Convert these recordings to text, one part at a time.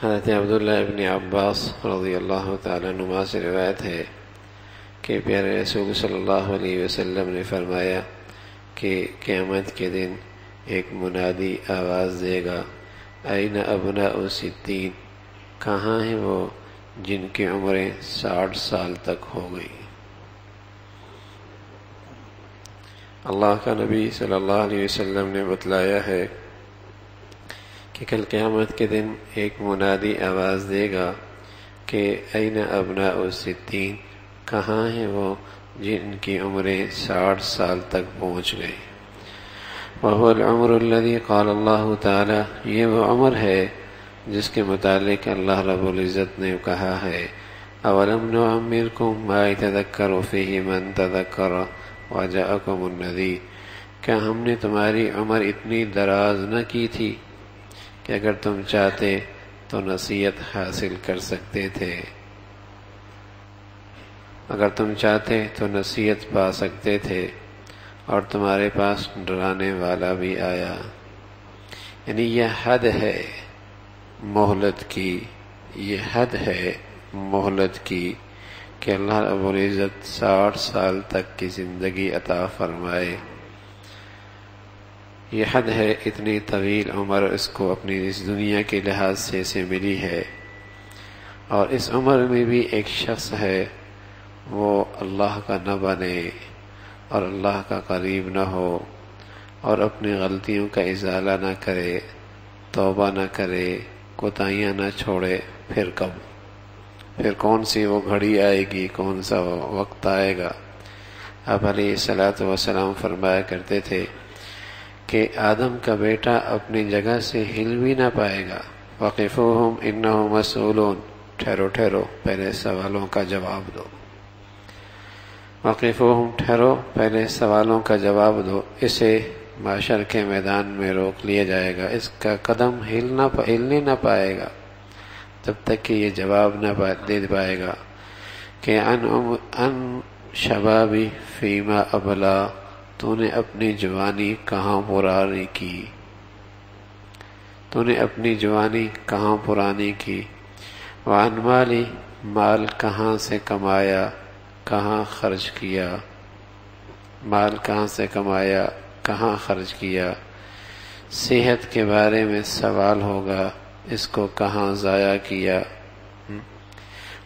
حضرت عبداللہ ابن عباس رضی اللہ تعالیٰ عنہما سے روایت ہے کہ پیارے رسول صلی اللہ علیہ وسلم نے فرمایا کہ قیامت کے دن ایک منادی آواز دے گا، این ابناء الستین، کہاں ہیں وہ جن کی عمریں 60 سال تک ہو گئی۔ اللہ کا نبی صلی اللہ علیہ وسلم نے بتلایا ہے کہ کل قیامت کے دن ایک منادی آواز دے گا کہ این ابناء الستین، کہاں ہیں وہ جن کی عمریں 60 سال تک پہنچ گئی۔ وهو العمر الذي قال اللہ تعالی، یہ وہ عمر ہے جس کے متعلق اللہ رب العزت نے کہا ہے، اولم نعمرکم ما يتذکر فیہ من تذکر وجاءکم النذیر، کیا ہم نے تمہاری عمر اتنی دراز نہ کی تھی کہ اگر تم چاہتے تو نصیحت حاصل کر سکتے تھے، اگر تم چاہتے تو نصیحت پا سکتے تھے، اور تمہارے پاس ڈرانے والا بھی آیا۔ یعنی یہ حد ہے مہلت کی، یہ حد ہے مہلت کی کہ اللہ رب العزت 60 سال تک کی زندگی عطا فرمائے۔ یہ حد ہے، اتنی طویل عمر اس کو اپنی اس دنیا کے لحاظ سے اسے ملی ہے، اور اس عمر میں بھی ایک شخص ہے وہ اللہ کا نہ بنے اور اللہ کا قریب نہ ہو اور اپنی غلطیوں کا ازالہ نہ کرے، توبہ نہ کرے، کوتاہیاں نہ چھوڑے، پھر کب؟ پھر کون سی وہ گھڑی آئے گی، کون سا وہ وقت آئے گا؟ آپ علیہ الصلاۃ والسلام فرمایا کرتے تھے کہ آدم کا بیٹا اپنی جگہ سے ہل بھی نہ پائے گا۔ وقفوہم انہم مسئولون، ٹھہرو ٹھہرو، پہلے سوالوں کا جواب دو۔ وقفوہم، ٹھہرو، پہلے سوالوں کا جواب دو۔ اسے معاشر کے میدان میں روک لیا جائے گا، اس کا قدم ہلنے نہ پائے گا جب تک کہ یہ جواب نہ دے پائے گا کہ ان شبابی فیما ابلا، تو نے اپنی جوانی کہاں پرانی کی، تو نے اپنی جوانی کہاں پرانی کی، وعن مالی، مال کہاں سے کمایا، کہاں خرچ کیا، مال کہاں سے کمایا، کہاں خرچ کیا۔ صحت کے بارے میں سوال ہوگا، اس کو کہاں ضائع کیا،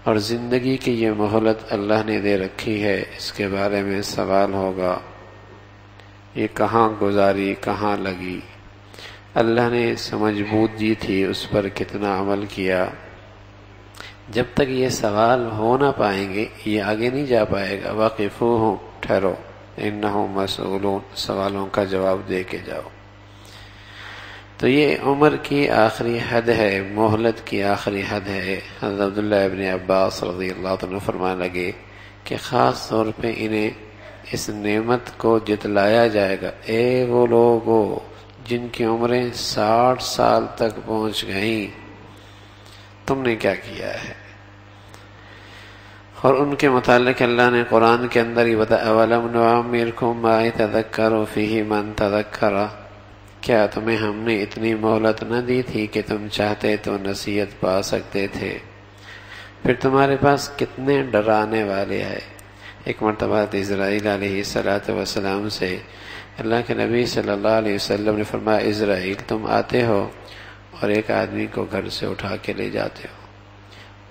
اور زندگی کی یہ مہلت اللہ نے دے رکھی ہے، اس کے بارے میں سوال ہوگا، یہ کہاں گزاری، کہاں لگی، اللہ نے سمجھ بوجھ دی تھی، اس پر کتنا عمل کیا۔ جب تک یہ سوال ہو نہ پائیں گے یہ آگے نہیں جا پائے گا۔ وقفوہم، ٹھہرو، انہم مسئولون، سوالوں کا جواب دے کے جاؤ۔ تو یہ عمر کی آخری حد ہے، مہلت کی آخری حد ہے۔ حضرت عبداللہ ابن عباس رضی اللہ عنہ فرمانے لگے کہ خاص طور پہ انہیں اس نعمت کو جتلایا جائے گا، اے وہ لوگو جن کی عمریں 60 سال تک پہنچ گئیں، تم نے کیا کیا ہے؟ اور ان کے متعلق اللہ نے قرآن کے اندر ہی بتایا، اولم نعمرکم ما یتذکر فیہ من تذکر، کیا تمہیں ہم نے اتنی مہلت نہ دی تھی کہ تم چاہتے تو نصیحت پا سکتے تھے؟ پھر تمہارے پاس کتنے ڈرانے والے آئے۔ ایک مرتبہ اسرائیل علیہ السلام سے اللہ کے نبی صلی اللہ علیہ وسلم نے فرمایا، اسرائیل تم آتے ہو اور ایک آدمی کو گھر سے اٹھا کے لے جاتے ہو،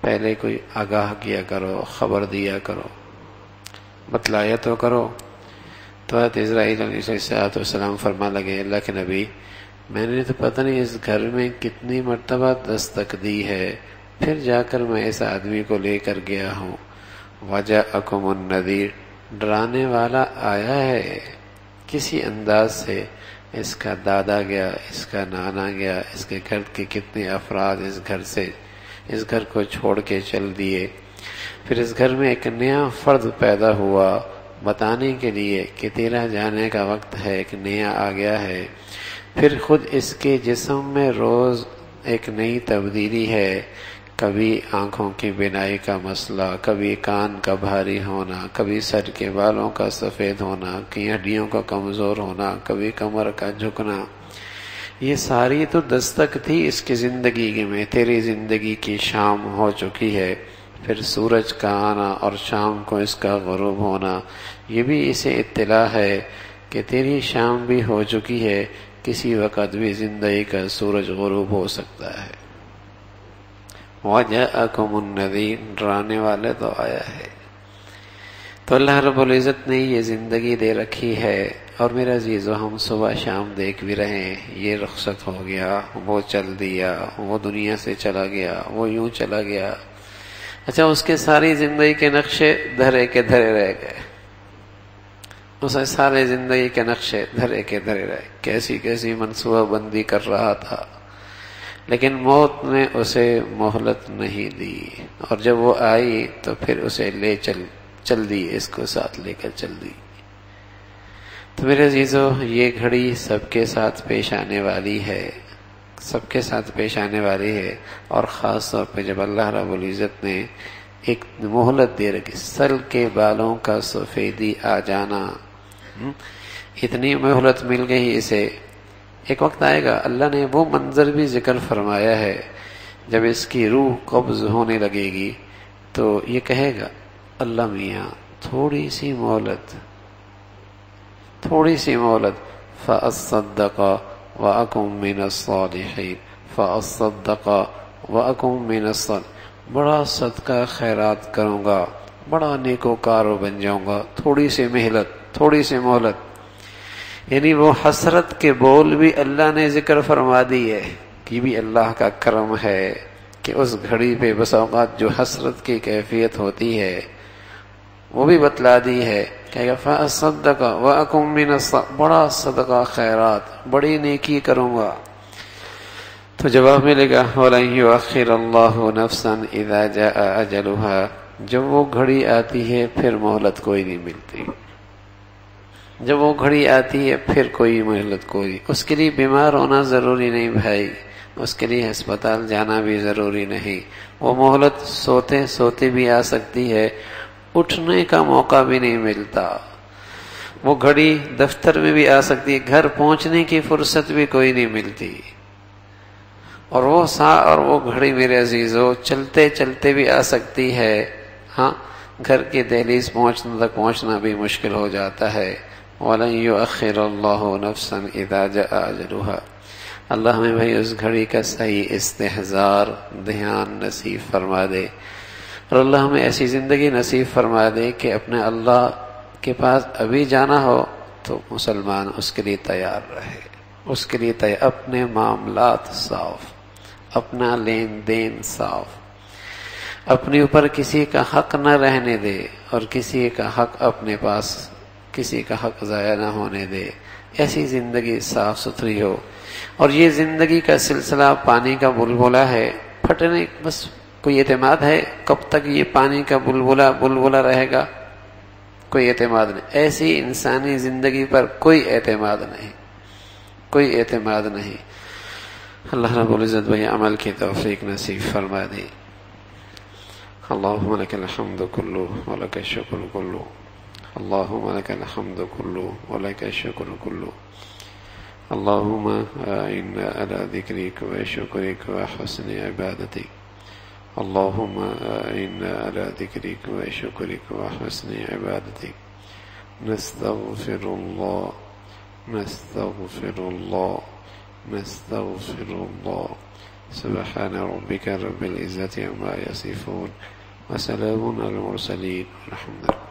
پہلے کوئی آگاہ کیا کرو، خبر دیا کرو، بتلایا تو کرو۔ تو حضرت اسرائیل علیہ السلام فرما لگے، اللہ کے نبی میں نے تو پتہ نہیں اس گھر میں کتنی مرتبہ دستک دی ہے، پھر جا کر میں اس آدمی کو لے کر گیا ہوں۔ وجاءکم النذیر، ڈرانے والا آیا ہے، کسی انداز سے اس کا دادا گیا، اس کا نانا گیا، اس کے گھر کے کتنے افراد اس گھر کو چھوڑ کے چل دیے، پھر اس گھر میں ایک نیا فرد پیدا ہوا بتانے کے لیے کہ تیرا جانے کا وقت ہے، ایک نیا آ گیا ہے، پھر خود اس کے جسم میں روز ایک نئی تبدیلی ہے، کبھی آنکھوں کی بینائی کا مسئلہ، کبھی کان کا بھاری ہونا، کبھی سر کے بالوں کا سفید ہونا، کہیں ہڈیوں کا کمزور ہونا، کبھی کمر کا جھکنا، یہ ساری تو دستک تھی اس کی زندگی میں. تیری زندگی کی شام ہو چکی ہے، پھر سورج کا آنا اور شام کو اس کا غروب ہونا، یہ بھی اسے اطلاع ہے کہ تیری شام بھی ہو چکی ہے، کسی وقت بھی زندگی کا سورج غروب ہو سکتا ہے. وَجَاءَكُمُ النَّذِيرُ، ڈرانے والے تو آیا ہے. تو اللہ رب العزت نے یہ زندگی دے رکھی ہے، اور میرا عزیزو ہم صبح شام دیکھ بھی رہے ہیں، یہ رخصت ہو گیا، وہ چل دیا، وہ دنیا سے چلا گیا، وہ یوں چلا گیا. اچھا، اس کے ساری زندگی کے نقشے دھرے کے دھرے رہ گئے. اسے سارے زندگی کے نقشے دھرے کے دھرے رہے. کیسی کیسی منصوبہ بندی کر رہا تھا، لیکن موت نے اسے مہلت نہیں دی، اور جب وہ آئی تو پھر اسے لے چل دی، اس کو ساتھ لے کر چل دی. تو میرے عزیزو، یہ گھڑی سب کے ساتھ پیش آنے والی ہے، سب کے ساتھ پیش آنے والی ہے. اور خاص طور پہ جب اللہ رب العزت نے ایک مہلت دے رکھی، سر کے بالوں کا سفیدی آ جانا، اتنی مہلت مل گئی اسے. ایک وقت آئے گا، اللہ نے وہ منظر بھی ذکر فرمایا ہے، جب اس کی روح قبض ہونے لگے گی تو یہ کہے گا، اللہ میاں تھوڑی سی مہلت، تھوڑی سی مہلت. فَأَصَّدَّقَ وَأَكُن مِّنَ الصَّالِحِينَ، فَأَصَّدَّقَ وَأَكُن مِّنَ الصَّالِحِينَ، بڑا صدقہ خیرات کروں گا، بڑا نیکوکار بن جاؤں گا. تھوڑی سی مہلت، تھوڑی سی مہلت. یعنی وہ حسرت کے بول بھی اللہ نے ذکر فرما دی ہے، کہ بھی اللہ کا کرم ہے کہ اس گھڑی پہ بس اوقات جو حسرت کی کیفیت ہوتی ہے وہ بھی بتلا دی ہے. کہے گا فَأَصَّدَّقَ وَأَكُن مِّنَ الصَّالِحِينَ، بڑا صدقہ خیرات، بڑی نیکی کروں گا. تو جواب ملے گا وَلَن يُؤَخِّرَ اللَّهُ نَفْسًا إِذَا جَاءَ أَجَلُهَا، جب وہ گھڑی آتی ہے پھر مہلت کوئی نہیں ملتی. جب وہ گھڑی آتی ہے پھر کوئی مہلت کوئی. اس کے لیے بیمار ہونا ضروری نہیں بھائی، اس کے لیے ہسپتال جانا بھی ضروری نہیں. وہ مہلت سوتے سوتے بھی آ سکتی ہے، اٹھنے کا موقع بھی نہیں ملتا. وہ گھڑی دفتر میں بھی آ سکتی ہے، گھر پہنچنے کی فرصت بھی کوئی نہیں ملتی. اور وہ گھڑی میرے عزیزو چلتے چلتے بھی آ سکتی ہے. ہاں، گھر کی دہلیز تک پہنچنا بھی مشکل ہو جاتا ہے. وَلَن يُؤَخِّرَ اللَّهُ نَفْسًا إِذَا جَاءَ أَجَلُهَا. اللہ ہمیں بھائی اس گھڑی کا صحیح استحضار، دھیان نصیب فرما دے، اور اللہ ہمیں ایسی زندگی نصیب فرما دے کہ اپنے اللہ کے پاس ابھی جانا ہو تو مسلمان اس کے لیے تیار رہے، اس کے لیے اپنے معاملات صاف، اپنا لین دین صاف، اپنے اوپر کسی کا حق نہ رہنے دے، اور کسی کا حق اپنے پاس، کسی کا حق ضائع نہ ہونے دے. ایسی زندگی صاف ستھری ہو. اور یہ زندگی کا سلسلہ پانی کا بلبلہ ہے، پھٹنے بس کوئی اعتماد ہے کب تک یہ پانی کا بلبلہ رہے گا؟ کوئی اعتماد نہیں. ایسی انسانی زندگی پر کوئی اعتماد نہیں، کوئی اعتماد نہیں. اللہ رب العزت بھائی عمل کی توفیق نصیب فرما دی. اللہم لک الحمد کلو ولک الشکر کلو، اللہم لک الحمد کلو ولک الشکر کلو، اللہم اعنا علی ذکرک و شکرک و حسن عبادتک، اللہم اعنا علی ذکرک و شکرک و حسن عبادتک. نستغفر اللہ، نستغفر اللہ، نستغفر اللہ. سبحان ربک رب العزة عما یصفون وسلام علی المرسلین والحمد للہ.